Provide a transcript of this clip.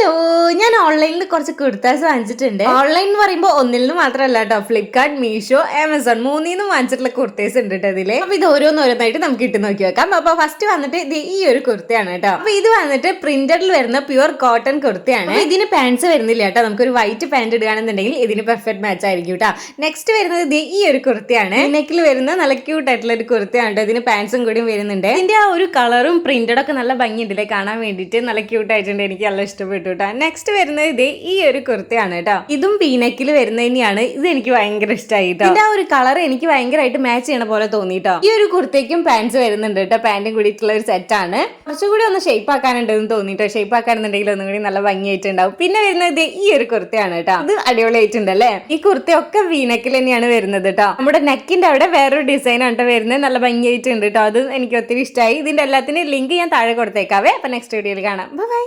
Hello, ഞാൻ ഓൺലൈനിൽ കുറച്ച് കുർത്താസ് വാങ്ങിച്ചിട്ടുണ്ട്. ഓൺലൈൻ എന്ന് പറയുമ്പോൾ ഒന്നിൽ നിന്ന് മാത്രമല്ല കേട്ടോ, ഫ്ലിപ്കാർട്ട്, മീഷോ, ആമസോൺ മൂന്നിൽ വാങ്ങിച്ചിട്ടുള്ള കുർത്തേസ് ഉണ്ട് കേട്ടോ ഇതില്. അപ്പൊ ഇത് ഓരോന്നോരോന്നായിട്ട് നമുക്ക് ഇട്ട് നോക്കി വെക്കാം. അപ്പൊ ഫസ്റ്റ് വന്നിട്ട് ഇത് ഈ ഒരു കുർത്തയാണ് കേട്ടോ. അപ്പൊ ഇത് വന്നിട്ട് പ്രിന്റഡിൽ വരുന്ന പ്യുവർ കോട്ടൺ കുർത്തയാണ്. ഇതിന് പാൻസ് വരുന്നില്ല കേട്ടോ. നമുക്കൊരു വൈറ്റ് പാന്റ് ഇടുകയാണെന്നുണ്ടെങ്കിൽ ഇതിന് പെർഫെക്റ്റ് മാച്ച് ആയിരിക്കും കേട്ടോ. നെക്സ്റ്റ് വരുന്നത് ഇത് ഈ ഒരു കുർത്തയാണ്. നെക്കിൽ വരുന്ന നല്ല ക്യൂട്ട് ആയിട്ടുള്ള ഒരു കുർത്തയാണ് കേട്ടോ. ഇതിന് പാൻസും കൂടി വരുന്നുണ്ട്. ഇതിന്റെ ആ ഒരു കളറും പ്രിന്റഡ് ഒക്കെ നല്ല ഭംഗിയുണ്ടല്ലേ കാണാൻ വേണ്ടിയിട്ട്. നല്ല ക്യൂട്ട് ആയിട്ടുണ്ട്, എനിക്ക് നല്ല ഇഷ്ടപ്പെട്ടു കേട്ടോ. നെക്സ്റ്റ് വരുന്നത് ഇത് ഈ ഒരു കുർത്തയാണ് കേട്ടോ. ഇതും പീനക്കിൽ വരുന്നത് തന്നെയാണ്. ഇത് എനിക്ക് ഭയങ്കര ഇഷ്ടമായി കേട്ടോ. ഇതിന്റെ ആ ഒരു കളർ എനിക്ക് ഭയങ്കരമായിട്ട് മാച്ച് ചെയ്യണ പോലെ തോന്നിട്ടോ. ഈ ഒരു കുർത്തയ്ക്കും പാൻസ് വരുന്നുണ്ട് കേട്ടോ. പാന്റും കൂടിയിട്ടുള്ള ഒരു സെറ്റാണ്. കുറച്ചുകൂടി ഒന്ന് ഷേപ്പ് ആക്കാനുണ്ടെന്ന് തോന്നിട്ടോ. ഷേപ്പ് ആക്കാനുണ്ടെങ്കിൽ ഒന്നും കൂടി നല്ല ഭംഗിയായിട്ടുണ്ടാവും. പിന്നെ വരുന്നത് ഈ ഒരു കുർത്തയാണ് കേട്ടോ. ഇത് അടിപൊളിയായിട്ടുണ്ടല്ലേ. ഈ കുർത്തയൊക്കെ വീനക്കിൽ തന്നെയാണ് വരുന്നത് കേട്ടോ. നമ്മുടെ നെക്കിന്റെ അവിടെ വേറൊരു ഡിസൈൻ ആണ് വരുന്നത്. നല്ല ഭംഗിയായിട്ടുണ്ട് കേട്ടോ. അത് എനിക്ക് ഒത്തിരി ഇഷ്ടമായി. ഇതിന്റെ എല്ലാത്തിനും ലിങ്ക് ഞാൻ താഴെ കൊടുത്തേക്കാവേ. അപ്പൊ നെക്സ്റ്റ് വീഡിയോയിൽ കാണാം. ബൈ.